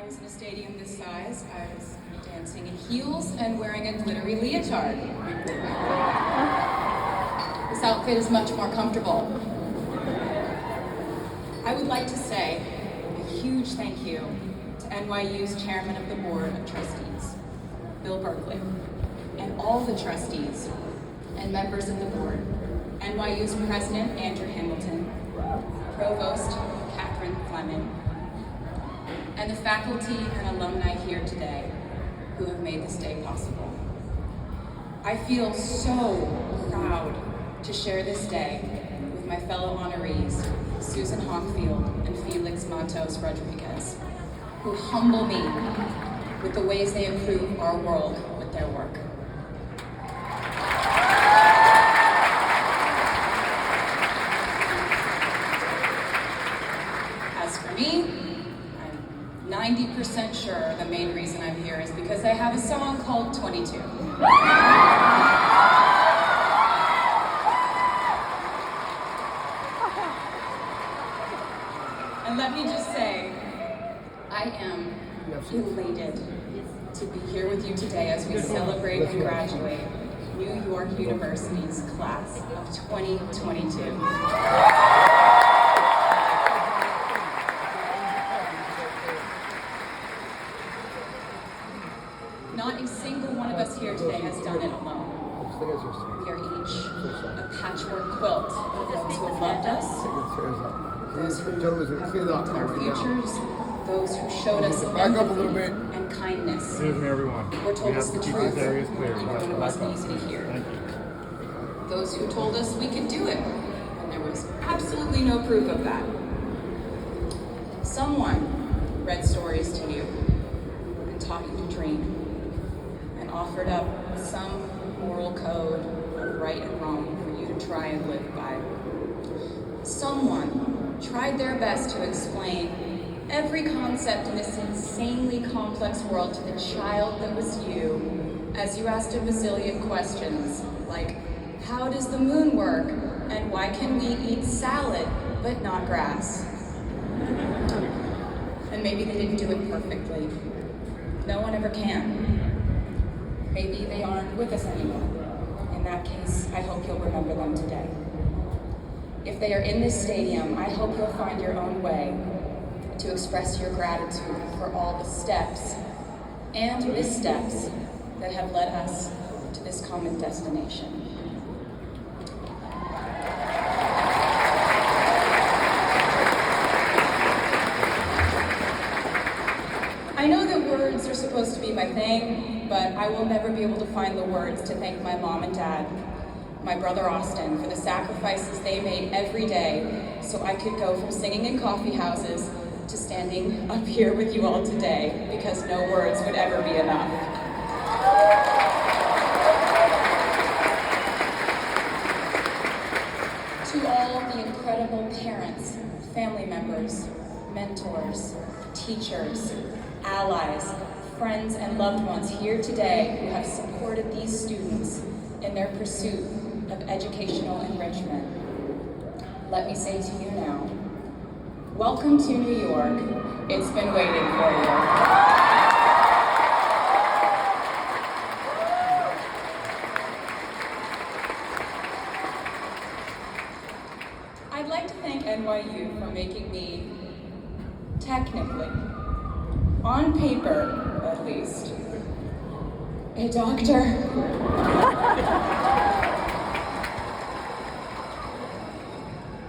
was in a stadium this size, I was dancing in heels and wearing a glittery leotard. This outfit is much more comfortable. I would like to say a huge thank you to NYU's Chairman of the Board of Trustees, Bill Berkeley, and all the trustees and members of the board, NYU's President Andrew Hamilton, Provost Catherine Fleming, and the faculty and alumni here today who have made this day possible. I feel so proud to share this day with my fellow honorees, Susan Hockfield and Felix Matos Rodriguez, who humble me with the ways they improve our world with their work. As for me, I'm 90% sure the main reason I'm here is because I have a song called 22. And let me just say, I am elated to be here with you today as we celebrate and graduate New York University's class of 2022. Not a single one of us here today has done it alone. We are each a patchwork quilt of those who have loved us, those who built our futures, those who showed us empathy and kindness, or told us the truth, even when it wasn't easy to hear. Those who told us we could do it, when there was absolutely no proof of that. Someone read stories to you and taught you to dream, and offered up some moral code of right and wrong for you to try and live by. Someone tried their best to explain every concept in this insanely complex world to the child that was you, as you asked a bazillion questions, like, how does the moon work? And why can we eat salad but not grass? And maybe they didn't do it perfectly. No one ever can. Maybe they aren't with us anymore. In that case, I hope you'll remember them today. If they are in this stadium, I hope you'll find your own way to express your gratitude for all the steps and missteps that have led us to this common destination. I know that words are supposed to be my thing, but I will never be able to find the words to thank my mom and dad, my brother Austin, for the sacrifices they made every day so I could go from singing in coffee houses to standing up here with you all today, because no words would ever be enough. To all the incredible parents, family members, mentors, teachers, allies, friends, and loved ones here today who have supported these students in their pursuit of educational enrichment, let me say to you now, welcome to New York. It's been waiting for you. I'd like to thank NYU for making me, technically, on paper at least, a doctor.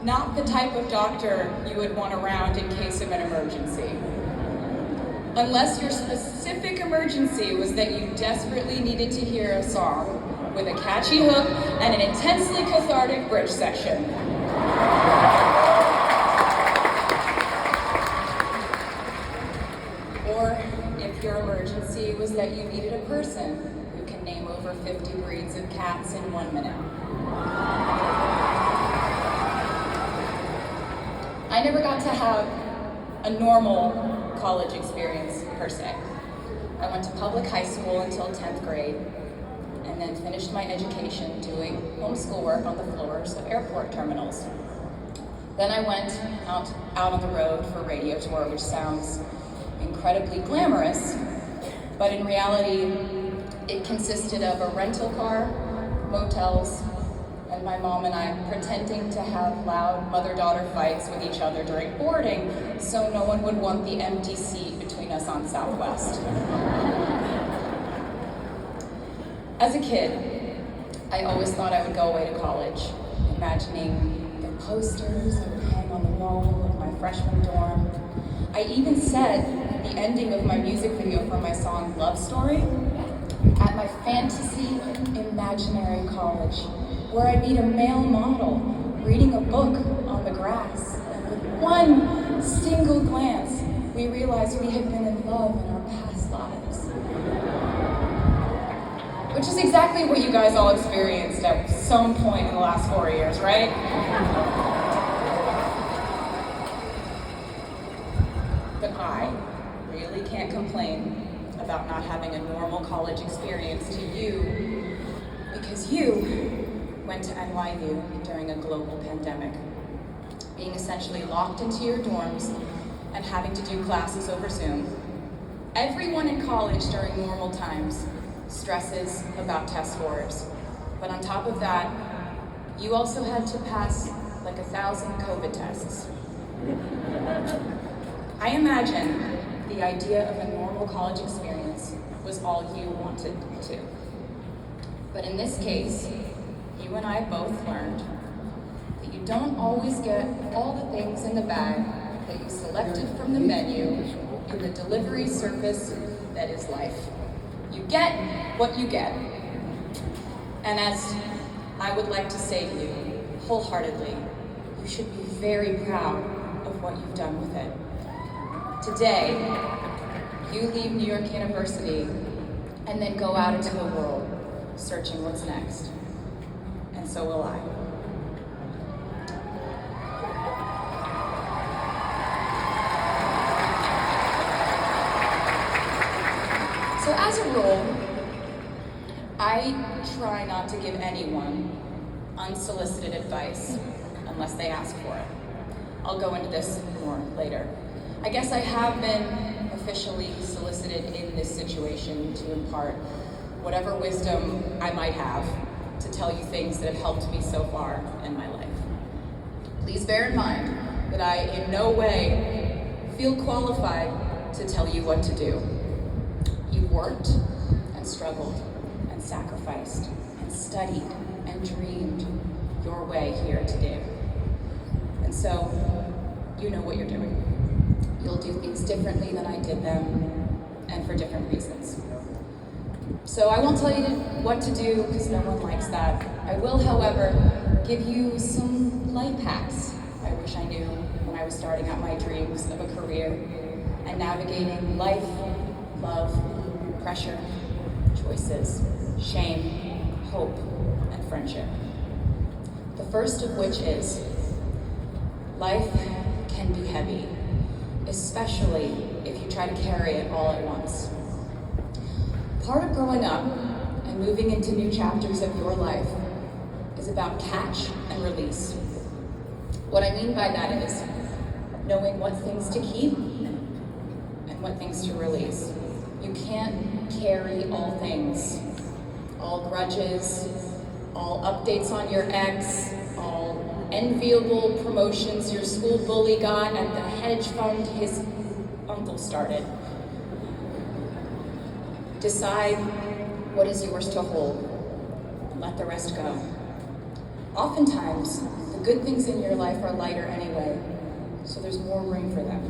Not the type of doctor you would want around in case of an emergency. Unless your specific emergency was that you desperately needed to hear a song with a catchy hook and an intensely cathartic bridge section. Or if your emergency was that you needed a person who can name over 50 breeds of cats in 1 minute. I never got to have a normal college experience, per se. I went to public high school until 10th grade, and then finished my education doing homeschool work on the floors of airport terminals. Then I went out on the road for radio tour, which sounds incredibly glamorous, but in reality, it consisted of a rental car, motels, and my mom and I pretending to have loud mother-daughter fights with each other during boarding so no one would want the empty seat between us on Southwest. As a kid, I always thought I would go away to college, imagining the posters that would hang on the wall of my freshman dorm. I even said the ending of my music video for my song Love Story at my fantasy imaginary college, where I meet a male model reading a book on the grass, and with one single glance, we realized we had been in love in our past lives. Which is exactly what you guys all experienced at some point in the last 4 years, right? But I really can't complain about not having a normal college experience to you, because you went to NYU during a global pandemic, being essentially locked into your dorms and having to do classes over Zoom. Everyone in college during normal times stresses about test scores, but on top of that, you also had to pass like 1,000 COVID tests. I imagine the idea of a normal college experience was all you wanted to. But in this case, you and I both learned that you don't always get all the things in the bag that you selected from the menu in the delivery service that is life. You get what you get. And as I would like to say to you wholeheartedly, you should be very proud of what you've done with it. Today, you leave New York University and then go out into the world searching what's next. And so will I. So as a rule, I try not to give anyone unsolicited advice unless they ask for it. I'll go into this more later. I guess I have been officially solicited in this situation to impart whatever wisdom I might have to tell you things that have helped me so far in my life. Please bear in mind that I in no way feel qualified to tell you what to do. You've worked and struggled and sacrificed and studied and dreamed your way here today. And so, you know what you're doing. You'll do things differently than I did them, and for different reasons. So I won't tell you what to do, because no one likes that. I will, however, give you some life hacks I wish I knew when I was starting out my dreams of a career and navigating life, love, pressure, choices, shame, hope, and friendship. The first of which is, life can be heavy, especially if you try to carry it all at once. Part of growing up and moving into new chapters of your life is about catch and release. What I mean by that is knowing what things to keep and what things to release. You can't carry all things, all grudges, all updates on your ex, all enviable promotions your school bully got at the hedge fund his uncle started. Decide what is yours to hold, and let the rest go. Oftentimes, the good things in your life are lighter anyway, so there's more room for them.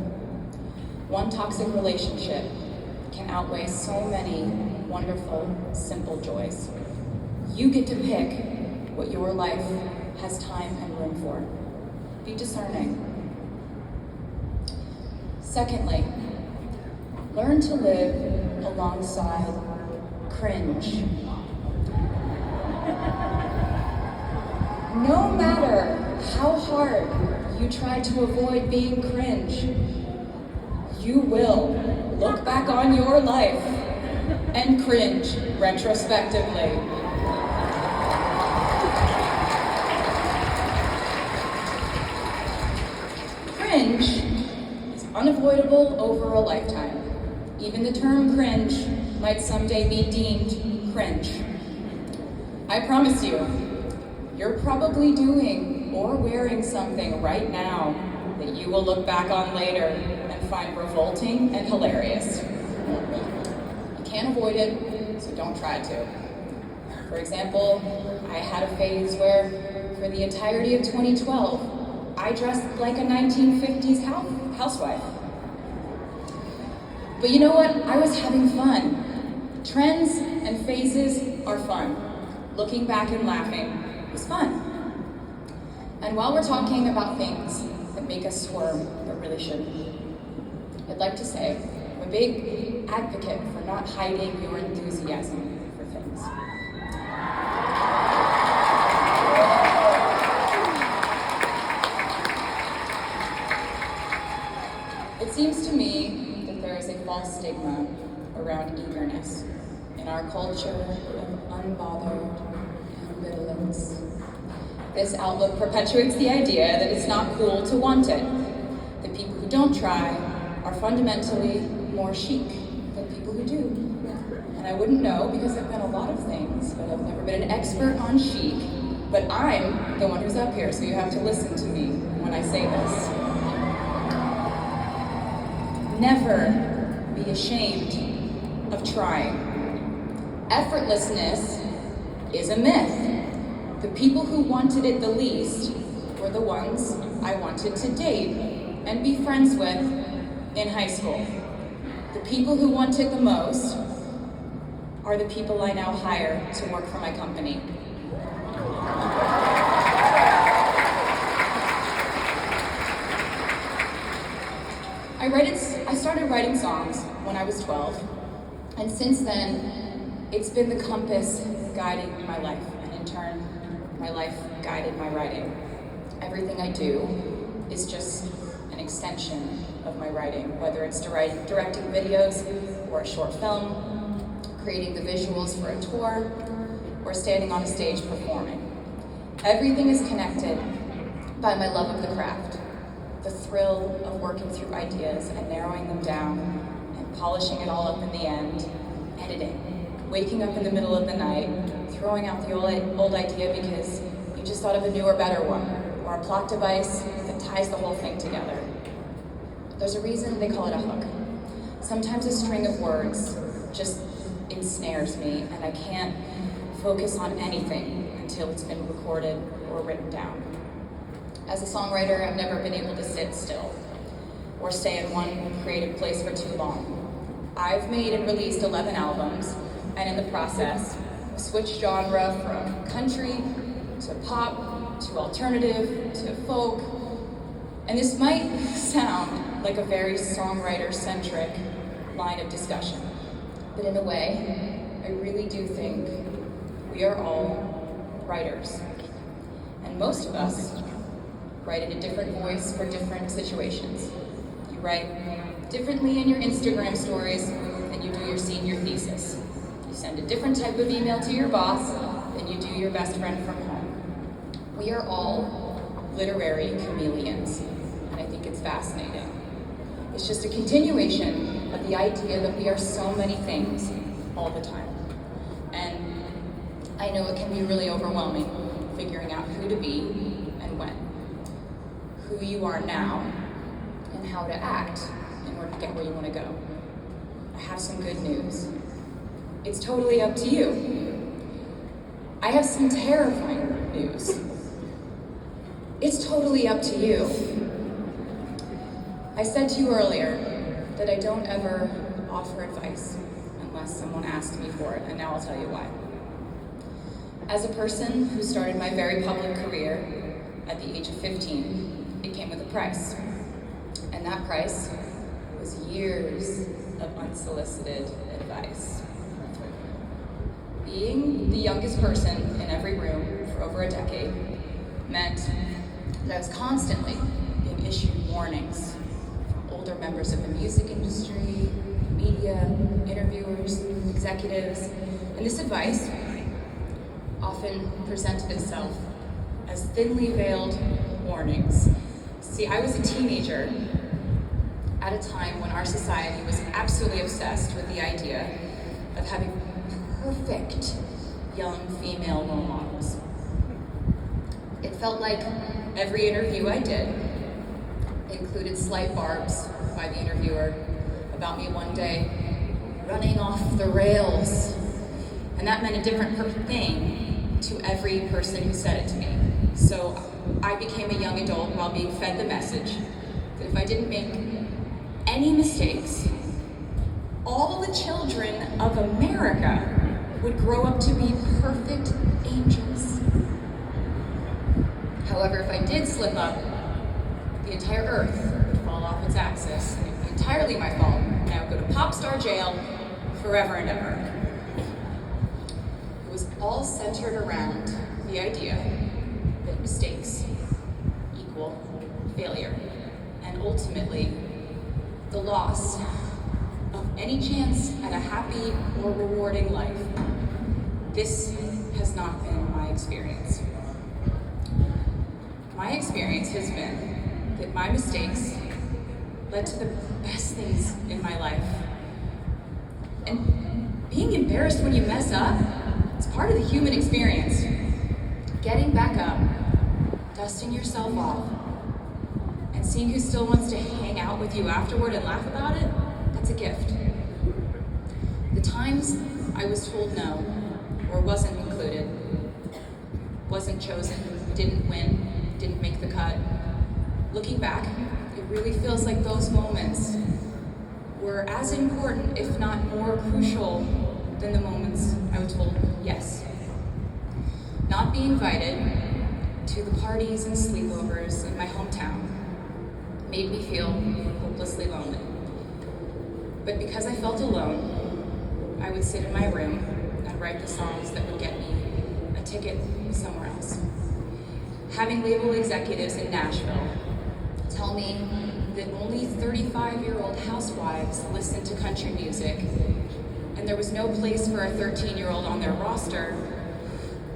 One toxic relationship can outweigh so many wonderful, simple joys. You get to pick what your life has time and room for. Be discerning. Secondly, learn to live alongside cringe. No matter how hard you try to avoid being cringe, you will look back on your life and cringe retrospectively. Cringe is unavoidable over a lifetime. Even the term cringe might someday be deemed cringe. I promise you, you're probably doing or wearing something right now that you will look back on later and find revolting and hilarious. You can't avoid it, so don't try to. For example, I had a phase where, for the entirety of 2012, I dressed like a 1950s housewife. But you know what? I was having fun. Trends and phases are fun. Looking back and laughing is fun. And while we're talking about things that make us squirm but really shouldn't, I'd like to say I'm a big advocate for not hiding your enthusiasm for things. It seems to me that there is a false stigma around eagerness in our culture of unbothered ambivalence. This outlook perpetuates the idea that it's not cool to want it. The people who don't try are fundamentally more chic than people who do. And I wouldn't know because I've been a lot of things, but I've never been an expert on chic. But I'm the one who's up here, so you have to listen to me when I say this. Never be ashamed of trying. Effortlessness is a myth. The people who wanted it the least were the ones I wanted to date and be friends with in high school. The people who want it the most are the people I now hire to work for my company. I started writing songs when I was 12, and since then, it's been the compass guiding my life, and in turn, my life guided my writing. Everything I do is just an extension of my writing, whether it's directing videos or a short film, creating the visuals for a tour, or standing on a stage performing. Everything is connected by my love of the craft, the thrill of working through ideas and narrowing them down and polishing it all up in the end, editing, waking up in the middle of the night, throwing out the old idea because you just thought of a newer, better one, or a plot device that ties the whole thing together. There's a reason they call it a hook. Sometimes a string of words just ensnares me, and I can't focus on anything until it's been recorded or written down. As a songwriter, I've never been able to sit still or stay in one creative place for too long. I've made and released 11 albums, and in the process, switched genre from country to pop to alternative to folk. And this might sound like a very songwriter-centric line of discussion, but in a way, I really do think we are all writers. And most of us write in a different voice for different situations. You write differently in your Instagram stories than you do your senior thesis. You send a different type of email to your boss than you do your best friend from home. We are all literary chameleons, and I think it's fascinating. It's just a continuation of the idea that we are so many things all the time. And I know it can be really overwhelming figuring out who to be and when, who you are now, and how to act in order to get where you want to go. I have some good news. It's totally up to you. I have some terrifying news. It's totally up to you. I said to you earlier that I don't ever offer advice unless someone asks me for it, and now I'll tell you why. As a person who started my very public career at the age of 15, it came with a price. And that price was years of unsolicited advice. Being the youngest person in every room for over a decade meant that I was constantly being issued warnings from older members of the music industry, media, interviewers, executives, and this advice often presented itself as thinly veiled warnings. See, I was a teenager at a time when our society was absolutely obsessed with the idea of having perfect young female role models. It felt like every interview I did included slight barbs by the interviewer about me one day running off the rails. And that meant a different thing to every person who said it to me. So I became a young adult while being fed the message that if I didn't make any mistakes, all the children of America would grow up to be perfect angels. However, if I did slip up, the entire earth would fall off its axis, and it would be entirely my fault, and I would go to pop star jail forever and ever. It was all centered around the idea that mistakes equal failure, and ultimately the loss of any chance at a happy or rewarding life. This has not been my experience. My experience has been that my mistakes led to the best things in my life. And being embarrassed when you mess up, it's part of the human experience. Getting back up, dusting yourself off, and seeing who still wants to hang out with you afterward and laugh about it, that's a gift. The times I was told no, or wasn't included, wasn't chosen, didn't win, didn't make the cut. Looking back, it really feels like those moments were as important, if not more crucial, than the moments I was told yes. Not being invited to the parties and sleepovers in my hometown made me feel hopelessly lonely. But because I felt alone, I would sit in my room and write the songs that would get me a ticket somewhere else. Having label executives in Nashville tell me that only 35-year-old housewives listen to country music, and there was no place for a 13-year-old on their roster,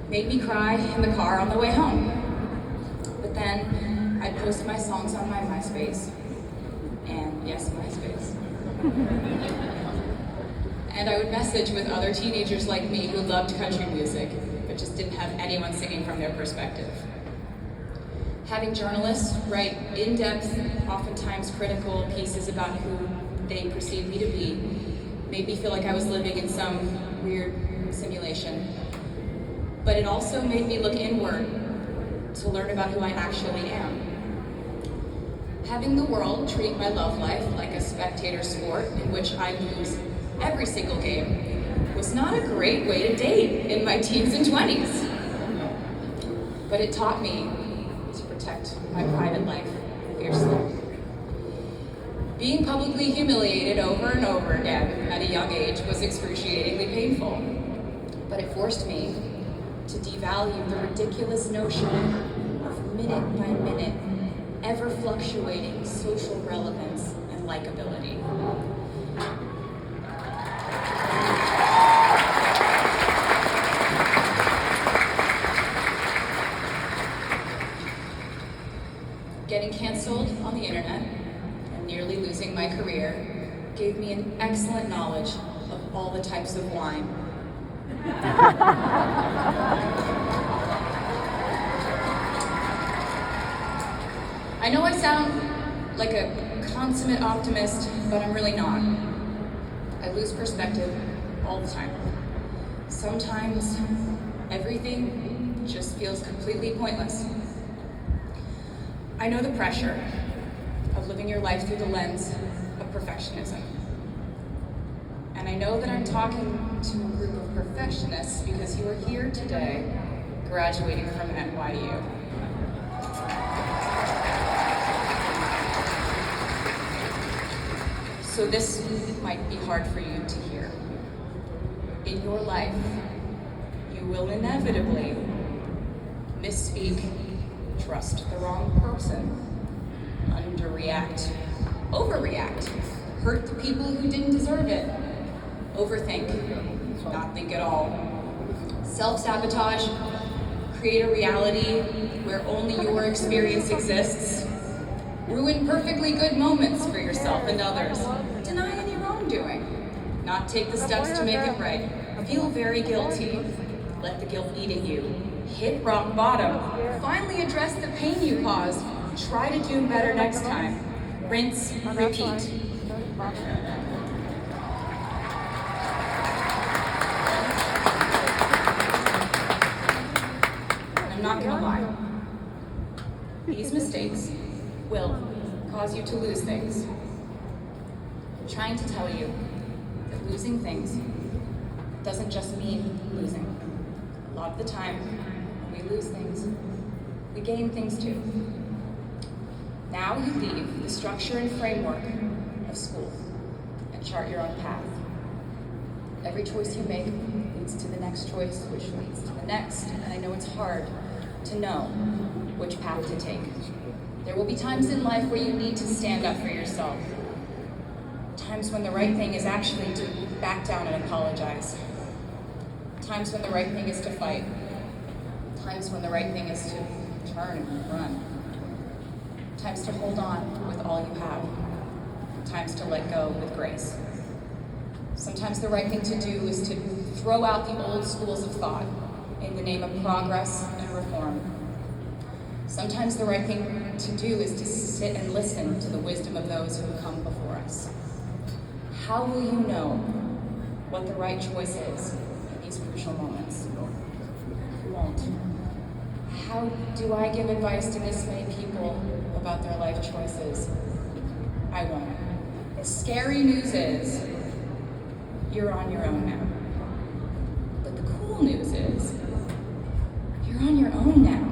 made me cry in the car on the way home. But then I'd post my songs on my MySpace, and yes, MySpace. And I would message with other teenagers like me who loved country music, but just didn't have anyone singing from their perspective. Having journalists write in-depth, oftentimes critical pieces about who they perceived me to be made me feel like I was living in some weird simulation. But it also made me look inward to learn about who I actually am. Having the world treat my love life like a spectator sport in which I lose every single game was not a great way to date in my teens and 20s. But it taught me to protect my private life fiercely. Being publicly humiliated over and over again at a young age was excruciatingly painful, but it forced me to devalue the ridiculous notion of minute by minute, ever fluctuating social relevance and likability. Getting canceled on the internet and nearly losing my career gave me an excellent knowledge of all the types of wine. I know I sound like a consummate optimist, but I'm really not. I lose perspective all the time. Sometimes everything just feels completely pointless. I know the pressure of living your life through the lens of perfectionism. And I know that I'm talking to a group of perfectionists because you are here today graduating from NYU. So this might be hard for you to hear. In your life, you will inevitably misspeak, trust the wrong person, underreact, overreact, hurt the people who didn't deserve it, overthink, not think at all, self-sabotage, create a reality where only your experience exists, Ruin perfectly good moments for yourself and others. Deny any wrongdoing. Not take the steps to make it right. Feel very guilty. Let the guilt eat at you. Hit rock bottom. Finally address the pain you caused. Try to do better next time. Rinse, repeat. I'm not gonna lie. These mistakes will cause you to lose things. I'm trying to tell you that losing things doesn't just mean losing. A lot of the time, when we lose things, we gain things too. Now you leave the structure and framework of school and chart your own path. Every choice you make leads to the next choice, which leads to the next, and I know it's hard to know which path to take. There will be times in life where you need to stand up for yourself. Times when the right thing is actually to back down and apologize. Times when the right thing is to fight. Times when the right thing is to turn and run. Times to hold on with all you have. Times to let go with grace. Sometimes the right thing to do is to throw out the old schools of thought in the name of progress and reform. Sometimes the right thing to do is to sit and listen to the wisdom of those who have come before us. How will you know what the right choice is in these crucial moments? You won't. How do I give advice to this many people about their life choices? I won't. The scary news is, you're on your own now. But the cool news is, you're on your own now.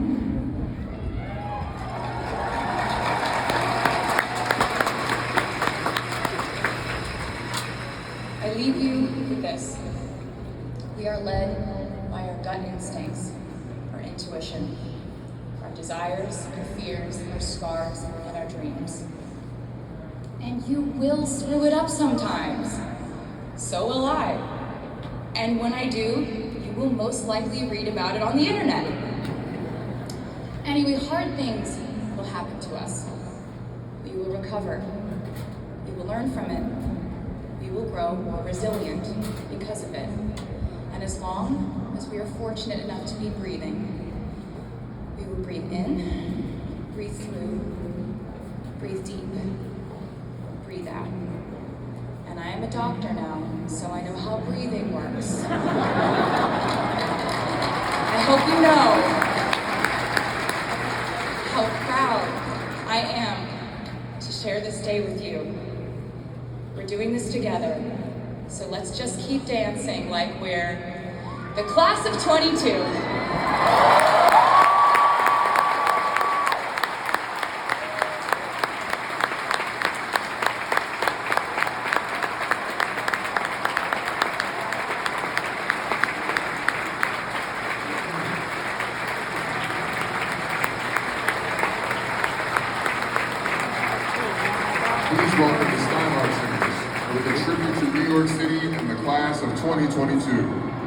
I leave you with this. We are led by our gut instincts, our intuition, our desires, our fears, our scars, and our dreams. And you will screw it up sometimes. So will I. And when I do, you will most likely read about it on the internet. Anyway, hard things will happen to us. We will recover. We will learn from it. We will grow more resilient because of it. And as long as we are fortunate enough to be breathing, we will breathe in, breathe through, breathe deep, breathe out. And I am a doctor now, so I know how breathing works. I hope you know how proud I am to share this day with you. We're doing this together, so let's just keep dancing like we're the class of 22. Please welcome the Steinhardt Singers with a tribute to New York City and the class of 2022.